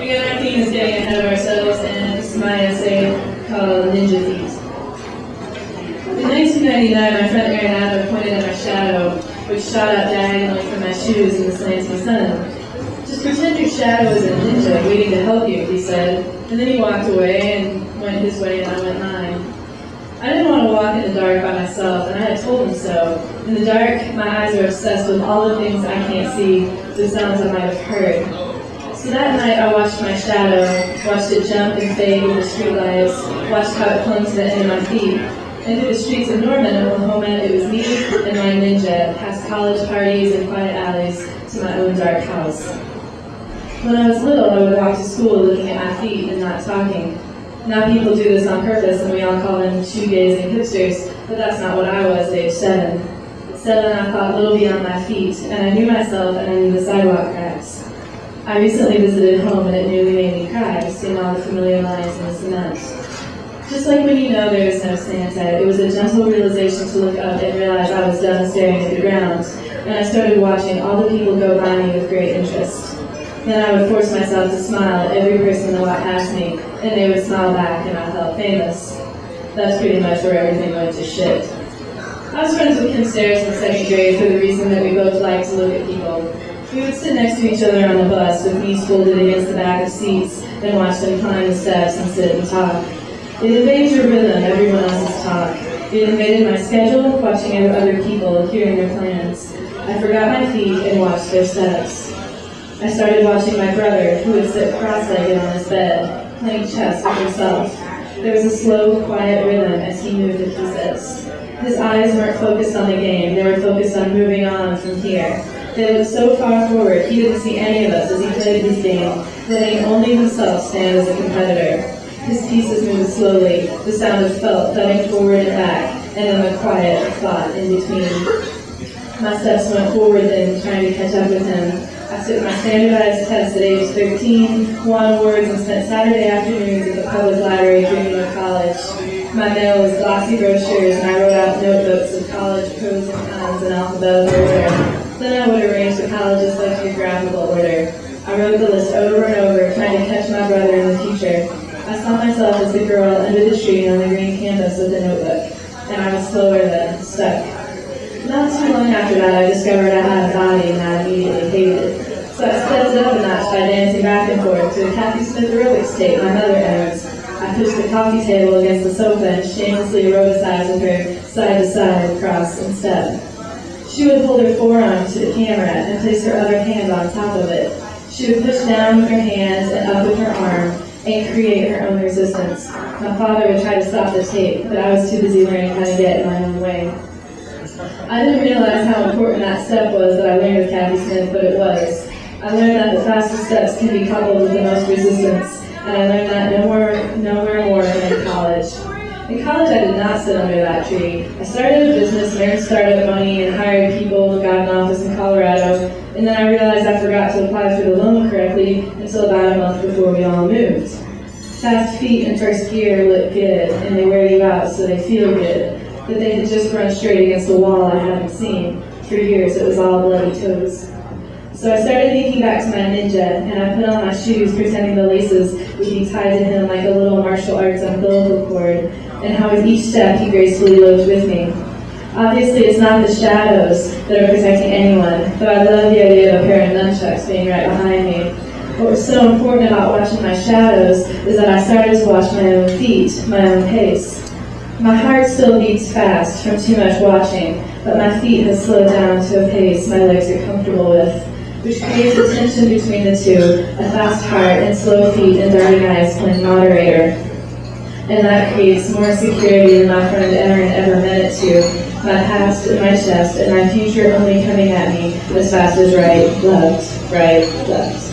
Again, our theme is getting ahead of ourselves, and this is my essay called Ninja Feet. In 1999, my friend Aaron Adler pointed at my shadow, which shot out diagonally from my shoes in the slanting sun. Just pretend your shadow is a ninja waiting to help you, he said, and then he walked away and went his way and I went mine. I didn't want to walk in the dark by myself, and I had told him so. In the dark, my eyes are obsessed with all the things I can't see, the sounds I might have heard. So that night I watched my shadow, watched it jump and fade with the streetlights, watched how it clung to the end of my feet. And through the streets of Norman, Oklahoma, it was me and my ninja, past college parties and quiet alleys to my own dark house. When I was little, I would walk to school looking at my feet and not talking. Now people do this on purpose, and we all call them shoegazing hipsters, but that's not what I was at age 7. At 7, I thought little beyond my feet, and I knew myself and I knew the sidewalk cracks. I recently visited home, and it nearly made me cry, seeing all the familiar lines in the cement. Just like when you know there is no Santa, it was a gentle realization to look up and realize I was done staring at the ground, and I started watching all the people go by me with great interest. Then I would force myself to smile at every person that walked past me, and they would smile back, and I felt famous. That's pretty much where everything went to shit. I was friends with Kim Stairs in 2nd grade for the reason that we both liked to look at people. We would sit next to each other on the bus with knees folded against the back of seats and watch them climb the steps and sit and talk. It invades your rhythm, everyone else's talk. It invaded my schedule, watching other people, hearing their plans. I forgot my feet and watched their steps. I started watching my brother, who would sit cross-legged on his bed, playing chess with himself. There was a slow, quiet rhythm as he moved the pieces. His eyes weren't focused on the game, they were focused on moving on from here. They looked so far forward, he didn't see any of us as he played his game, letting only himself stand as a competitor. His pieces moved slowly, the sound of felt thudding forward and back, and then the quiet of thought in between. My steps went forward then, trying to catch up with him. I took my standardized test at age 13, won awards, and spent Saturday afternoons at the public library dreaming of college. My mail was glossy brochures, and I wrote out notebooks of college pros and cons in alphabetical order. Then I would arrange the college's lexicographical order. I wrote the list over and over, trying to catch my brother in the future. I saw myself as the girl under the tree on the green canvas with the notebook, and I was slower then, stuck. Not too long after that, I discovered I had a body and I immediately hated it. So I stepped it up a notch by dancing back and forth to a Kathy Smith aerobics tape my mother owns. I pushed the coffee table against the sofa and shamelessly aerobicized with her side to side, cross, and step. She would hold her forearm to the camera and place her other hand on top of it. She would push down with her hands and up with her arm and create her own resistance. My father would try to stop the tape, but I was too busy learning how to get in my own way. I didn't realize how important that step was that I learned with Kathy Smith, but it was. I learned that the fastest steps can be coupled with the most resistance, and I learned that nowhere more than in college. In college, I did not sit under that tree. I started a business, learned startup money, and hired people, got an office in Colorado, and then I realized I forgot to apply for the loan correctly until about a month before we all moved. Fast feet in first gear look good, and they wear you out so they feel good. But they had just run straight against a wall I hadn't seen. For years, it was all bloody toes. So I started thinking back to my ninja, and I put on my shoes pretending the laces would be tied to him like a little martial arts umbilical cord, and how with each step he gracefully loped with me. Obviously, it's not the shadows that are protecting anyone, though I love the idea of a pair of nunchucks being right behind me. What was so important about watching my shadows is that I started to watch my own feet, my own pace. My heart still beats fast from too much watching, but my feet have slowed down to a pace my legs are comfortable with, which creates a tension between the two, a fast heart and slow feet and darting eyes playing moderator. And that creates more security than my friend Aaron ever meant it to, my past in my chest and my future only coming at me as fast as right, left, right, left.